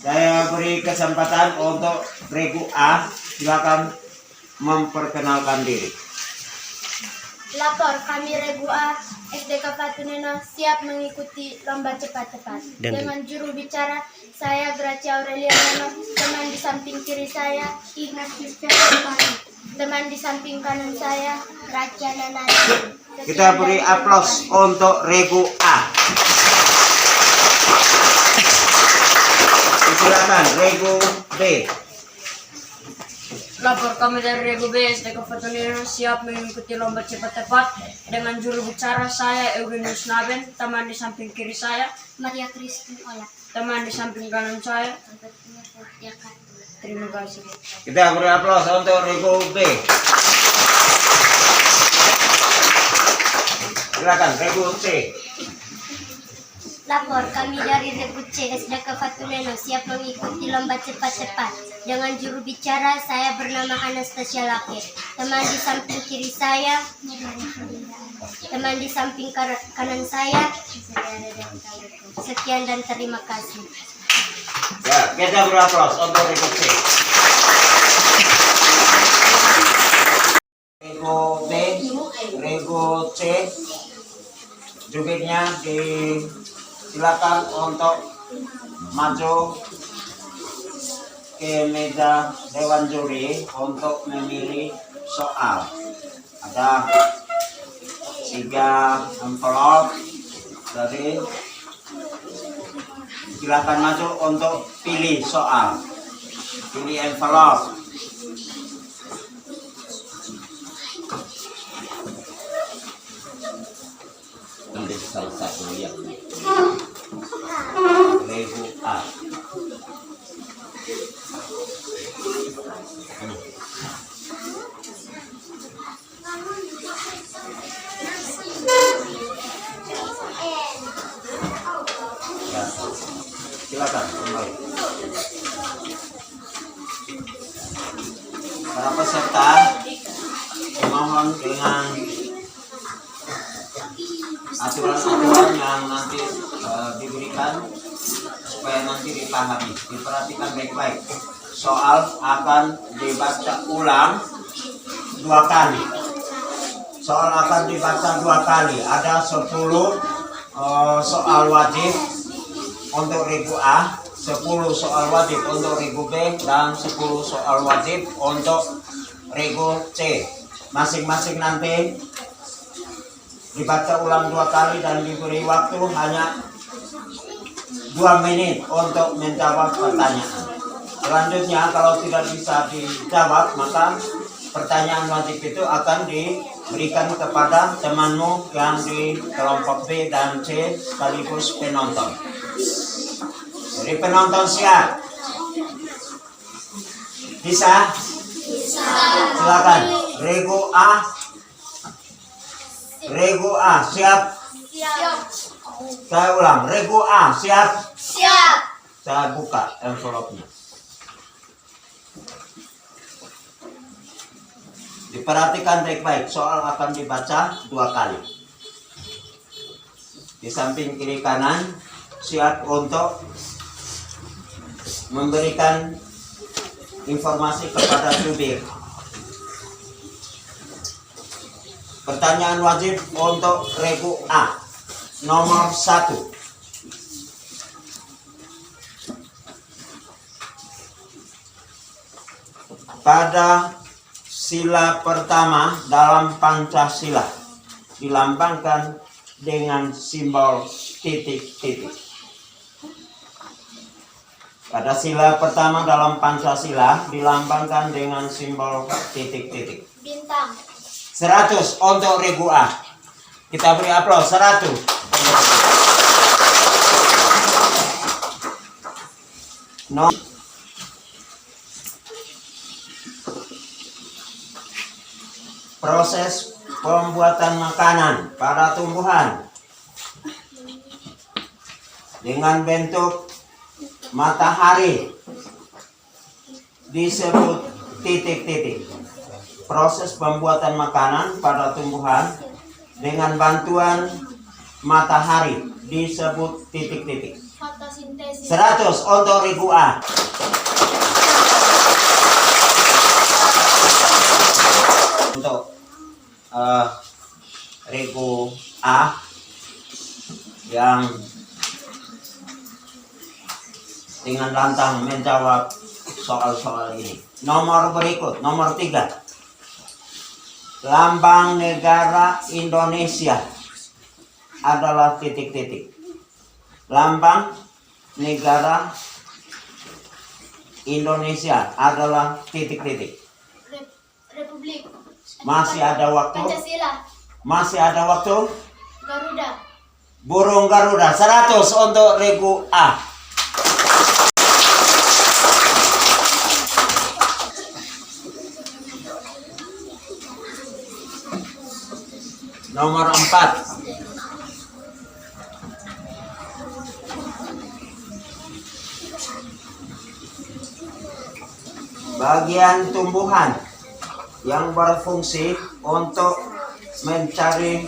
Saya beri kesempatan untuk Regu A, silakan memperkenalkan diri. Lapor, kami Regu A, SDK Fatuneno siap mengikuti lomba cepat-cepat. Dengan juru bicara, saya Gracia Aureliano, teman di samping kiri saya, Ignatius Ferdinand, teman di samping kanan saya, Gracia Nanadi. Kita beri aplaus untuk Regu A. Silakan Regu B. Lapor, kami dari Regu B, SDK Fatuneno siap mengikuti lomba cepat-cepat. Dengan juru bicara saya Eugenius Naben, teman di samping kiri saya Maria Kristin Ola. teman di samping kanan saya. Terima kasih. Kita beri aplaus untuk Regu B. Silakan Regu C. Lapor, kami dari Regu C, SDK Fatuneno siap mengikuti lomba cepat-cepat. Dengan juru bicara, saya bernama Anastasia Lake. Teman di samping kiri saya, teman di samping kanan saya. Sekian dan terima kasih. Ya, kita beri aplaus untuk Regu C. Regu B, Regu C. Jubirnya silakan untuk maju ke meja Dewan Juri untuk memilih soal. Ada 3 envelope dari silakan maju untuk pilih soal. Pilih envelope. Ambil salah satu yang Regu A. Ya, silakan kembali. Para peserta mohon dengan aturan-aturan yang nanti diberikan supaya nanti dipahami, diperhatikan baik-baik. Soal akan dibaca ulang 2 kali. Soal akan dibaca 2 kali. Ada 10 soal wajib untuk Regu A, 10 soal wajib untuk Regu B, dan 10 soal wajib untuk Regu C. Masing-masing nanti dibaca ulang 2 kali dan diberi waktu hanya 2 menit untuk menjawab pertanyaan. Selanjutnya kalau tidak bisa dijawab, maka pertanyaan wajib itu akan diberikan kepada temanmu yang di kelompok B dan C sekaligus penonton. Jadi penonton siap? Bisa? Silakan. Regu A. Regu A siap? Siap. Saya ulang. Regu A siap? Siap. Saya buka envelope-nya. Diperhatikan baik-baik, soal akan dibaca 2 kali. Di samping kiri kanan siap untuk memberikan informasi kepada jubir. Pertanyaan wajib untuk Regu A. Nomor 1. Pada sila pertama dalam Pancasila dilambangkan dengan simbol titik-titik. Pada sila pertama dalam Pancasila dilambangkan dengan simbol titik-titik. Bintang. 100 untuk Regu A. Kita beri aplaus 100. No. Proses pembuatan makanan pada tumbuhan dengan bentuk matahari disebut titik-titik. Proses pembuatan makanan pada tumbuhan dengan bantuan matahari disebut titik-titik. Fotosintesis. 100 untuk regu A. Untuk regu A yang dengan lantang menjawab soal-soal ini. Nomor berikut, nomor 3. Lambang negara Indonesia adalah titik-titik. Lambang negara Indonesia adalah titik-titik. Republik. Masih ada waktu? Pancasila. Masih ada waktu? Garuda. Burung Garuda. 100 untuk regu A. Nomor 4. Bagian tumbuhan yang berfungsi untuk mencari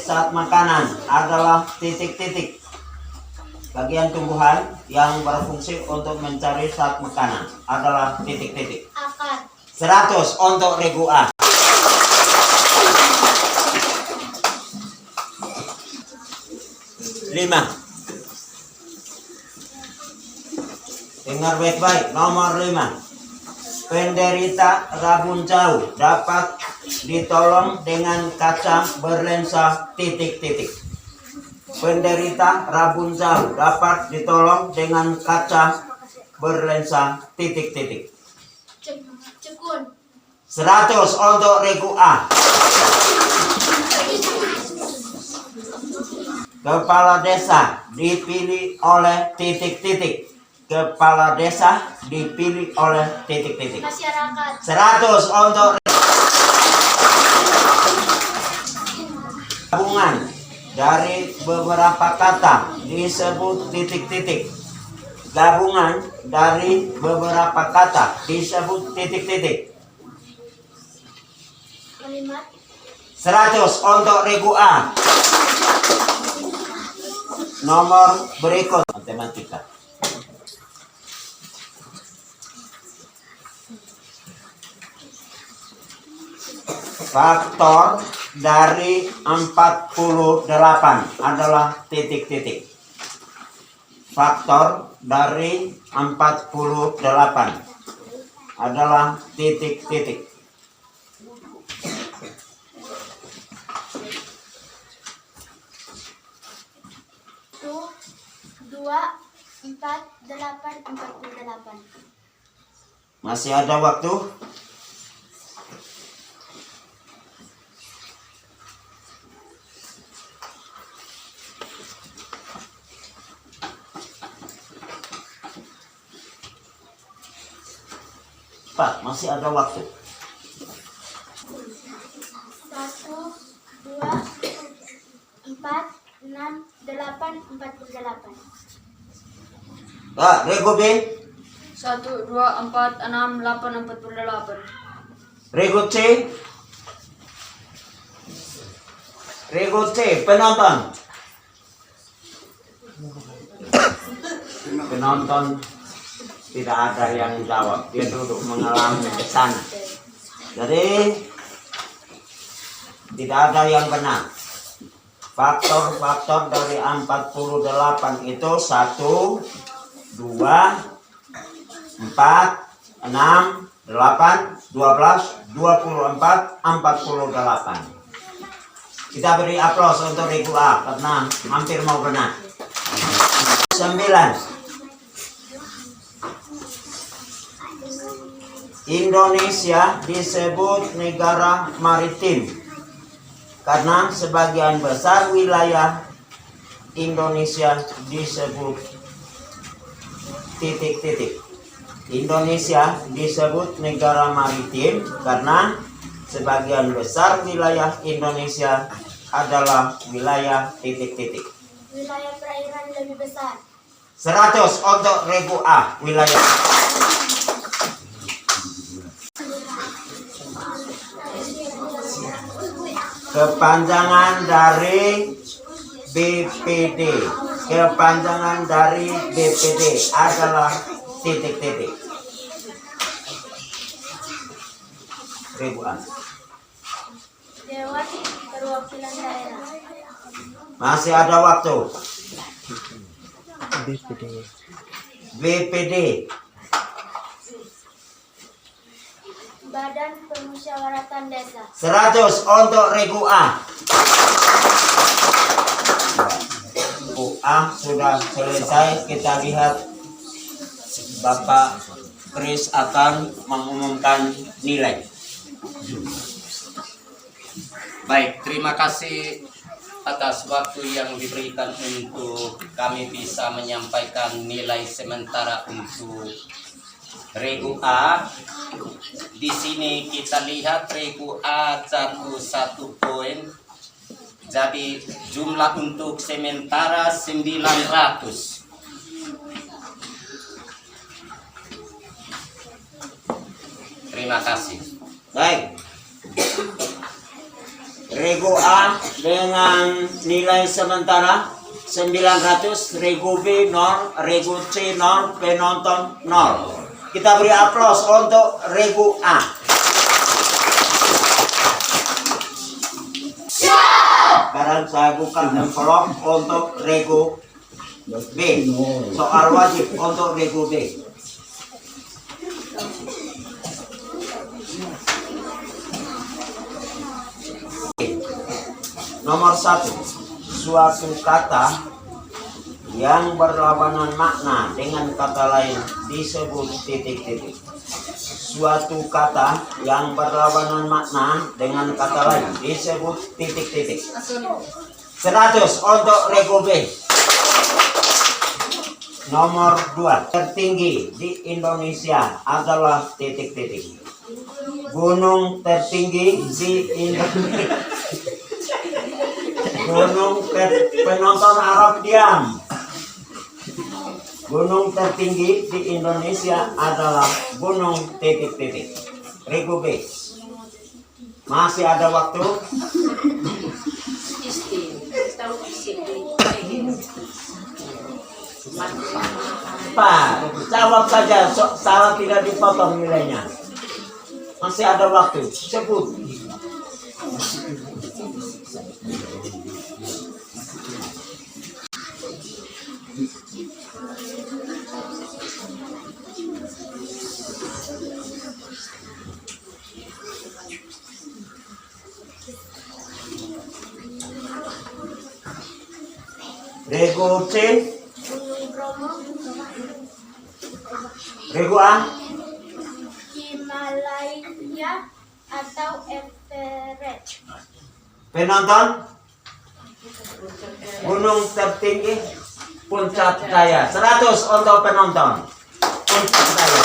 zat makanan adalah titik-titik. Bagian tumbuhan yang berfungsi untuk mencari zat makanan adalah titik-titik. Akar. 100 untuk regu A. Lima. Dengar baik-baik. Nomor 5. Penderita rabun jauh dapat ditolong dengan kaca berlensa titik-titik. Penderita rabun jauh dapat ditolong dengan kaca berlensa titik-titik. Cekun. 100 untuk regu A. Kepala desa dipilih oleh titik-titik. Kepala desa dipilih oleh titik-titik. Masyarakat. 100 untuk gabungan dari beberapa kata disebut titik-titik. Gabungan dari beberapa kata disebut titik-titik. Kalimat. 100 untuk regu A. Nomor berikut matematika. Faktor dari 48 adalah titik-titik. Faktor dari 48 adalah titik-titik. Dua, 4, 8, 48. Masih ada waktu? Pak, masih ada waktu. 1, 2, 4, 6, 8, 48. Pak, regu B. 1, 2, 4, 6, 8, 48. Regu C. Regu C, penonton. Penonton tidak ada yang jawab. Dia duduk mengalami ke sana. Jadi tidak ada yang benar. Faktor-faktor dari 48 itu 1, 2, 4, 6, 8, 12, 24, 48. Kita beri aplaus untuk regu A karena hampir mau benar. 9. Indonesia disebut negara maritim karena sebagian besar wilayah Indonesia disebut titik-titik. Indonesia disebut negara maritim karena sebagian besar wilayah Indonesia adalah wilayah titik-titik. Wilayah perairan lebih besar. 100 untuk regu A, wilayah. Kepanjangan dari BPD. Kepanjangan dari BPD adalah titik-titik. Ribuan. Dewan Perwakilan Daerah. Masih ada waktu. BPD. Badan Permusyawaratan Desa. 100 untuk Regu A. Regu A sudah selesai. Kita lihat Bapak Kris akan mengumumkan nilai. Baik, terima kasih atas waktu yang diberikan untuk kami bisa menyampaikan nilai sementara untuk Regu A. Di sini kita lihat Regu A jatuh 1 poin. Jadi jumlah untuk sementara 900. Terima kasih. Baik. Regu A dengan nilai sementara 900, Regu B 0, Regu C 0, penonton 0. Kita beri aplaus untuk Regu A. Sekarang saya buka envelope untuk Regu B. Soal wajib untuk Regu B. Nomor 1, suatu kata yang berlawanan makna dengan kata lain disebut titik-titik. Suatu kata yang berlawanan makna dengan kata lain disebut titik-titik. 100 untuk Regu B. Nomor 2, tertinggi di Indonesia adalah titik-titik. Gunung tertinggi di Indonesia. Penonton Arab diam. Gunung tertinggi di Indonesia adalah gunung titik-titik. Regu B. Masih ada waktu. Pak, jawab saja, salah tidak dipotong nilainya. Masih ada waktu. Sebut. Regu C. Gunung Bromo. Regu A. Himalaya atau Everest. Penonton. Gunung tertinggi Puncak Jaya. 100 untuk penonton. Puncak Jaya.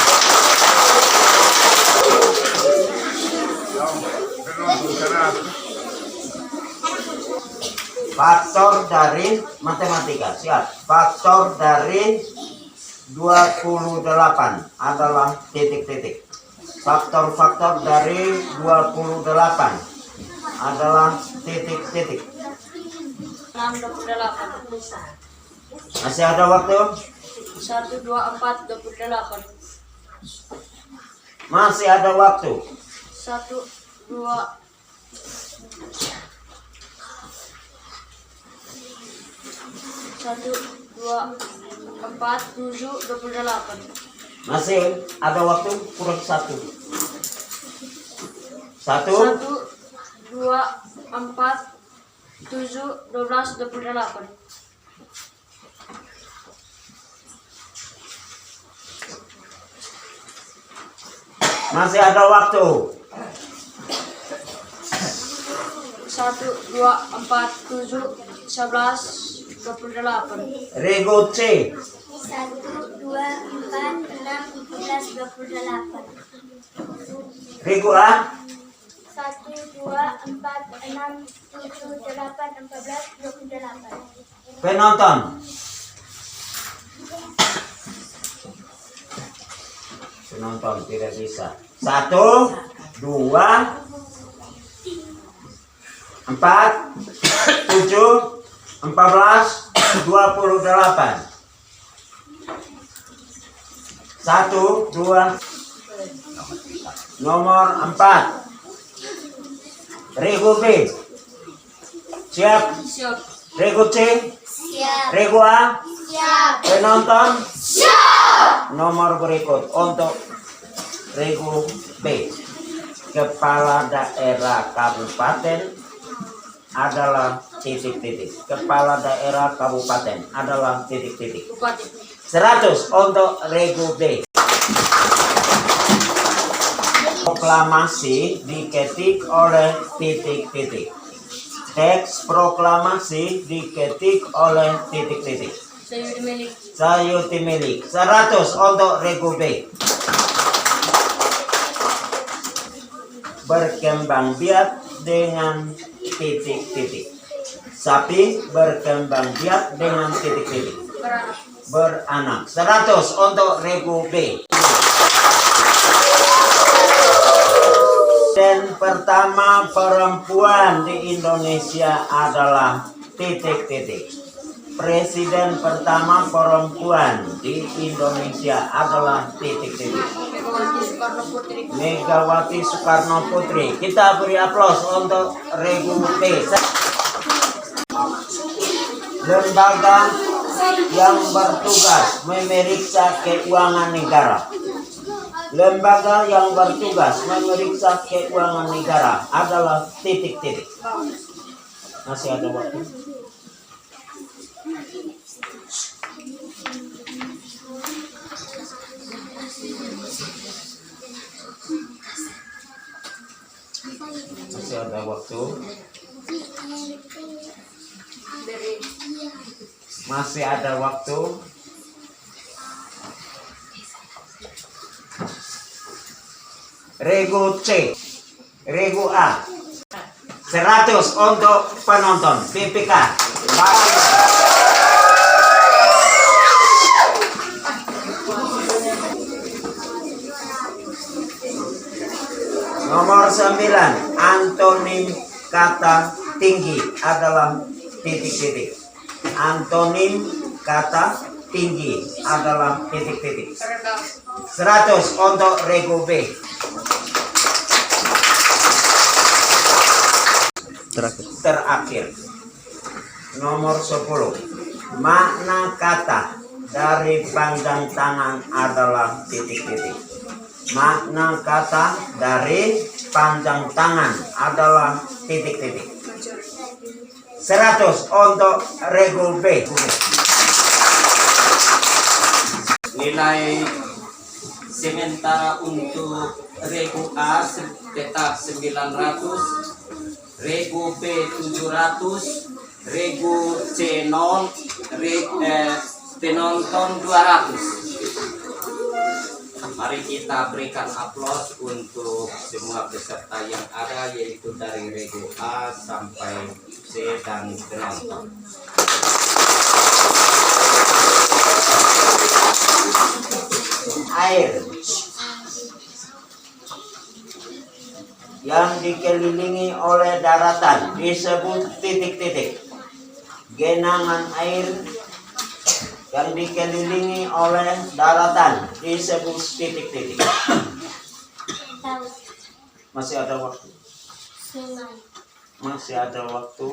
Faktor dari matematika. Siap. Faktor dari 28 adalah titik-titik. Faktor-faktor dari 28 adalah titik-titik. 628. Masih ada waktu? 1, 2, 4, 28. Masih ada waktu. 1, 2, 1, 2, 4, 7, 28. Masih ada waktu, kurang 1. 1. 1, 2, 4, 7, 12, 28. Masih ada waktu. 1, 2, 4, 7, 11, 28. Regu C. 1, 2, 4, 6, 14, 28. Regu A. 1, 2, 4, 6, 7, 8, 14, 28. Penonton. Penonton tidak bisa. 1, 2, 4, 7, 14, 28. 1, 2. Nomor 4. Regu B. Siap? Siap. Regu C. Siap. Regu A. Siap. Penonton? Siap. Nomor berikut untuk Regu B. Kepala daerah kabupaten adalah titik-titik. Kepala daerah kabupaten adalah titik-titik. Bupati. 100 untuk Regu B. Proklamasi diketik oleh titik-titik. Teks proklamasi diketik oleh titik-titik. Sayuri milik. Sayuti milik. 100 untuk Regu B. Berkembang biak dengan titik-titik. Sapi berkembang biak dengan titik-titik. Beranak. Beranak. 100 untuk Regu B. Dan pertama perempuan di Indonesia adalah titik-titik. Presiden pertama perempuan di Indonesia adalah titik-titik. Megawati Soekarno Putri. Megawati Soekarno Putri. Kita beri aplaus untuk Regu B. Lembaga yang bertugas memeriksa keuangan negara. Lembaga yang bertugas memeriksa keuangan negara adalah titik-titik. Masih ada waktu. Masih ada waktu. Masih ada waktu. Regu C, Regu A. 100 untuk penonton BPK. Nomor 9, antonim kata tinggi adalah titik-titik. Antonim kata tinggi adalah titik-titik. 100 untuk Regu B. Terakhir. Nomor 10. Makna kata dari panjang tangan adalah titik-titik. Makna kata dari panjang tangan adalah titik-titik. 100 untuk Regu B. Nilai sementara untuk Regu A tetap 900, Regu B 700, Regu C 0, penonton 200. Mari kita berikan aplaus untuk semua peserta yang ada, yaitu dari Regu A sampai C dan penonton. Air yang dikelilingi oleh daratan disebut titik-titik. Genangan air yang dikelilingi oleh daratan disebut titik-titik. Masih ada waktu. Masih ada waktu.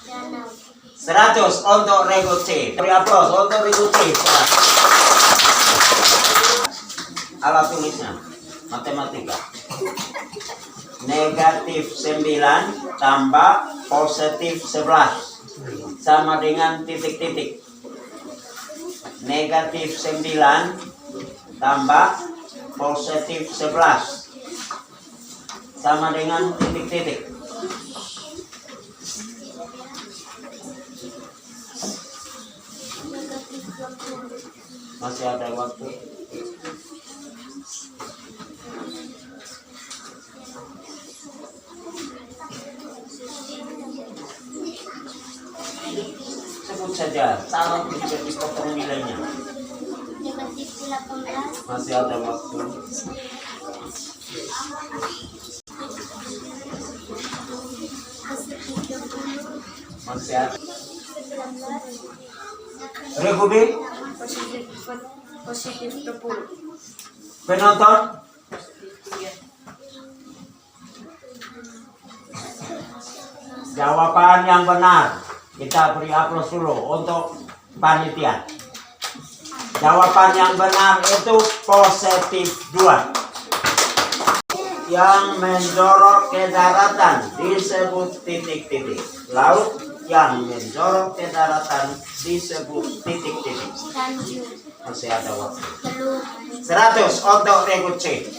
Danau. 100 untuk Regu C. Beri aplaus untuk Regu C. Alat tulisnya matematika. Negatif 9 tambah positif 11 sama dengan titik-titik. Negatif 9 tambah positif 11 sama dengan titik-titik. Masih ada waktu. Sebut saja, salah bisa dipotong nilainya. Negatif 18. Masih ada waktu. Masih ada. 19. Republik Positif 10. penonton. Jawaban yang benar. Kita beri aplaus dulu untuk panitia. Jawaban yang benar itu positif 2. Yang menjorok ke daratan disebut titik-titik. Laut yang menjorok ke daratan disebut titik-titik. Lanjut. Masih ada waktu. Telur. 100 untuk regu C.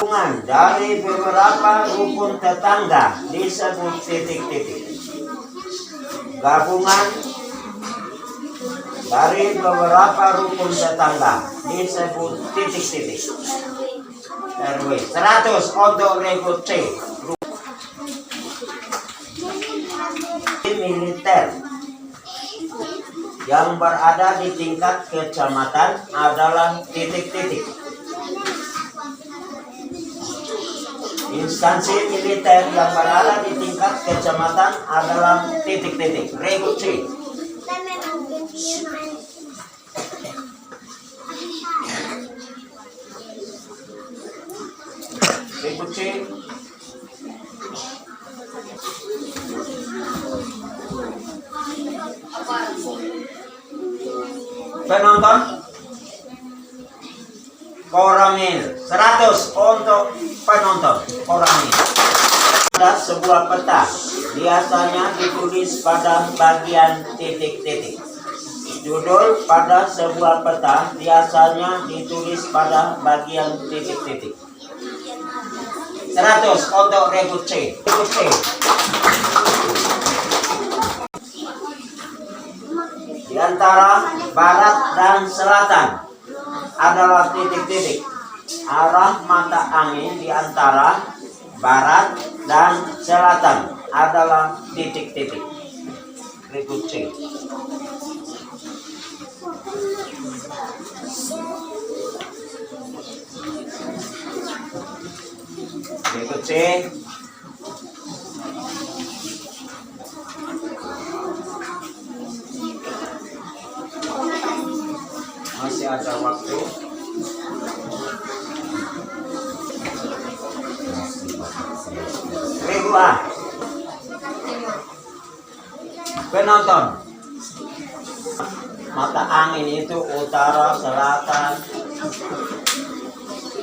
Hubungan dari beberapa rukun tetangga disebut titik-titik. Gabungan dari beberapa rukun tetangga disebut titik-titik. RW 100 untuk regu C. Militer yang berada di tingkat kecamatan adalah titik-titik. Instansi militer yang berada di tingkat kecamatan adalah titik-titik. Regu C. Regu C. Penonton Koramil 100 untuk penonton Koramil. Ada sebuah peta biasanya ditulis pada bagian titik-titik. Judul pada sebuah peta biasanya ditulis pada bagian titik-titik. 100 untuk regu C. Regu C. Di antara barat dan selatan adalah titik-titik. Arah mata angin di antara barat dan selatan adalah titik-titik. Regu C. Regu C. Masih ada waktu. Regu A. Penonton. Mata angin itu utara, selatan,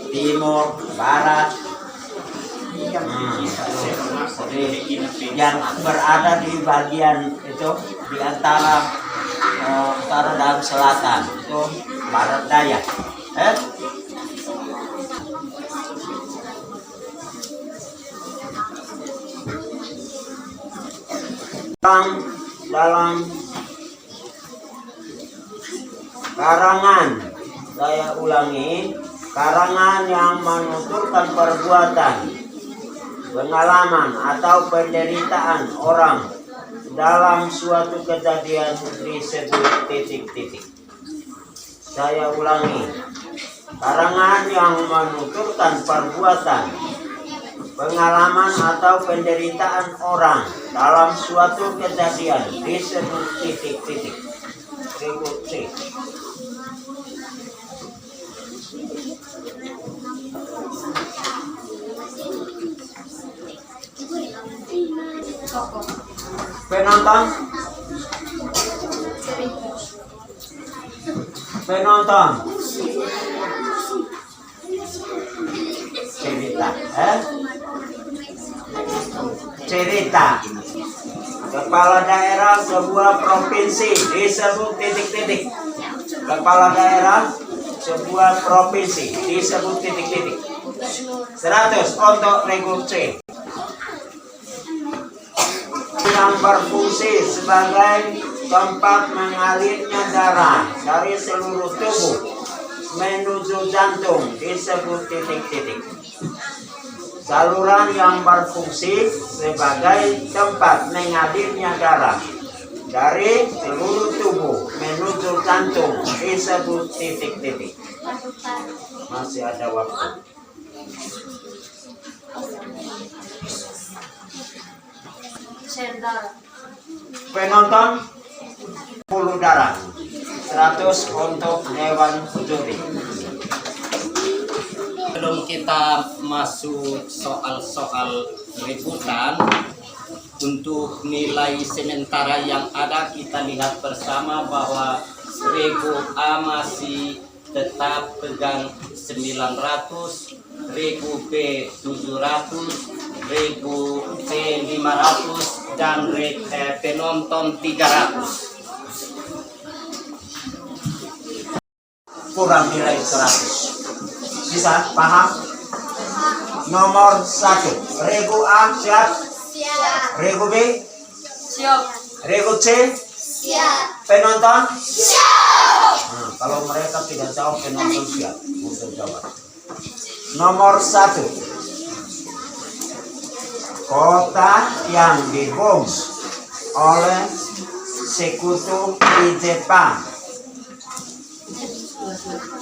timur, barat. Yang berada di bagian itu di antara utara dan selatan itu barat daya. Dalam karangan, saya ulangi, karangan yang menuturkan perbuatan, pengalaman atau penderitaan orang dalam suatu kejadian disebut titik-titik. Saya ulangi, karangan yang menuturkan perbuatan, pengalaman atau penderitaan orang dalam suatu kejadian disebut titik-titik. Regu C. Penonton. Cerita. Kepala daerah sebuah provinsi disebut titik-titik. Kepala daerah sebuah provinsi disebut titik-titik. 100 untuk regu C. Yang berfungsi sebagai tempat mengalirnya darah dari seluruh tubuh menuju jantung disebut titik-titik. Saluran yang berfungsi sebagai tempat mengalirnya darah dari seluruh tubuh menuju jantung disebut titik-titik. Masih ada waktu. Sel darah. Penonton 10 darah, 100 untuk hewan juri. Sebelum kita masuk soal-soal rebutan, untuk nilai sementara yang ada kita lihat bersama bahwa regu A masih tetap pegang 900, regu B 700, regu C 500, dan penonton 300. Kurang nilai 100. Bisa paham? Nomor 1, regu A siap? Siap. Regu B? Siap. Regu C? Siap. Penonton? Siap. Kalau mereka tidak jawab, penonton siap untuk jawab. Nomor 1, kota yang dibom oleh sekutu di Jepang.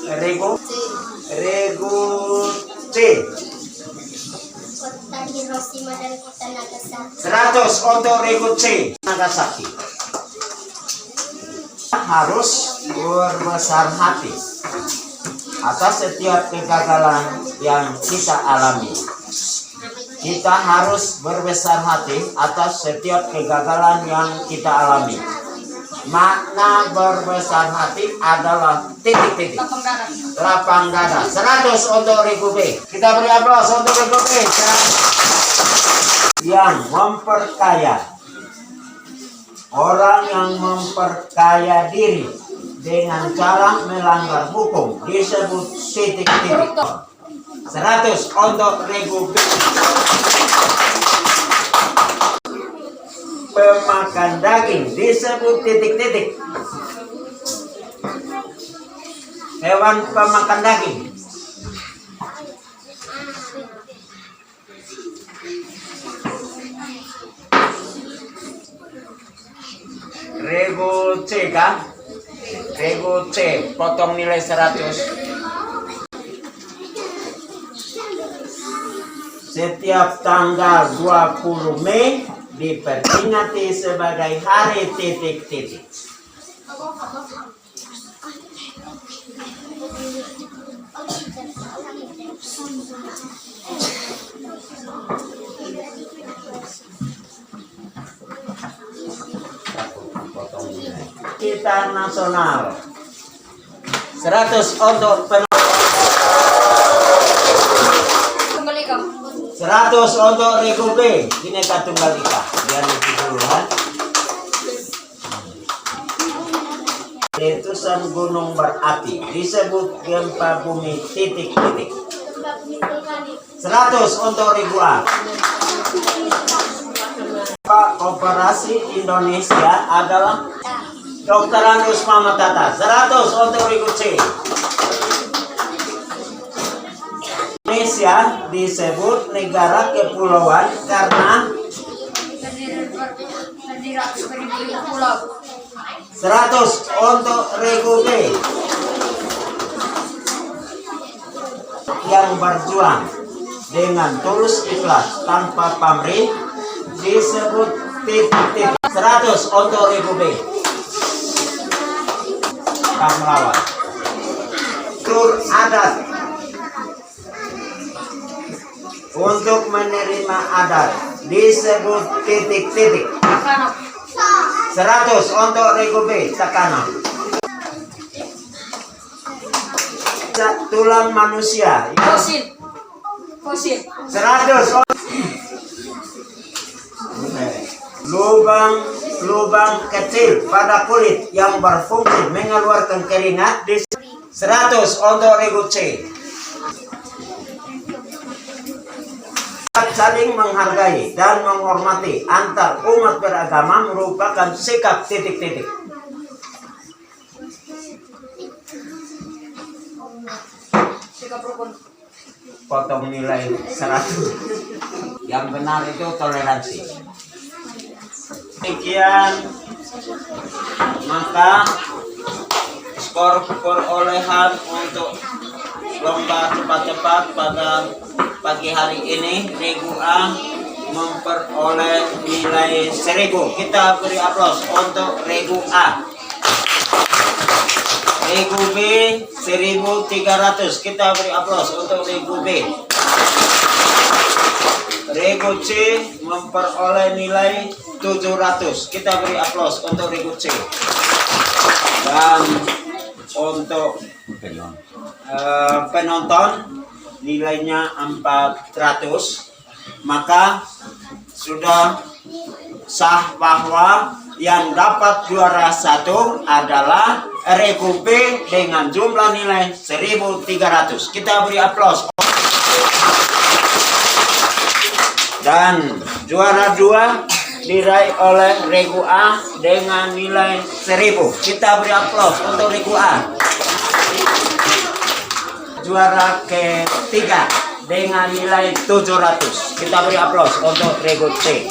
Regu C. Kota Hiroshima dan kota Nagasaki. 100 untuk regu C. Nagasaki. Harus berbesar hati atas setiap kegagalan yang kita alami. Kita harus berbesar hati atas setiap kegagalan yang kita alami. Makna berbesar hati adalah titik-titik. Lapang dada. 100 untuk regu B. Kita beri aplaus untuk regu B. Yang memperkaya. Orang yang memperkaya diri dengan cara melanggar hukum disebut titik-titik. 100 untuk regu B. Pemakan daging disebut titik-titik. Hewan pemakan daging. Regu C kan? Regu C, potong nilai 100. Setiap tanggal 20 Mei diperingati sebagai hari titik-titik. Kita nasional. 100 untuk 100 untuk regu B. Bineka Tunggal Ika. Biar lebih duluan. Letusan gunung berapi disebut gempa bumi titik-titik. 100 untuk regu A. Operasi Indonesia adalah Kedokteran Usma Matata. 100 untuk regu C. Indonesia disebut negara kepulauan karena terdiri atas beribu pulau. 100 untuk regu B. Yang berjuang dengan tulus ikhlas tanpa pamrih disebut titik-titik. 100 untuk regu B. Pahlawan. Tur adat. Untuk menerima adat disebut titik-titik. 100 untuk regu B. Takana. Tulang manusia. Fosil. 100. Lubang kecil pada kulit yang berfungsi mengeluarkan keringat. 100 untuk regu C. Saling menghargai dan menghormati antar umat beragama merupakan sikap titik-titik. Sikap rukun. Potong nilai 100. Yang benar itu toleransi. Demikian Maka skor perolehan untuk lomba cepat-cepat pada pagi hari ini, Regu A memperoleh nilai 1000. Kita beri aplaus untuk Regu A. Regu B 1300. Kita beri aplaus untuk Regu B. Regu C memperoleh nilai 700. Kita beri aplaus untuk Regu C. Dan untuk penonton nilainya 400. Maka sudah sah bahwa yang dapat juara 1 adalah Regu B dengan jumlah nilai 1300. Kita beri aplaus. Dan juara 2 diraih oleh Regu A dengan nilai 1000. Kita beri aplaus untuk Regu A. Juara ketiga dengan nilai 700. Kita beri aplaus untuk Regu C.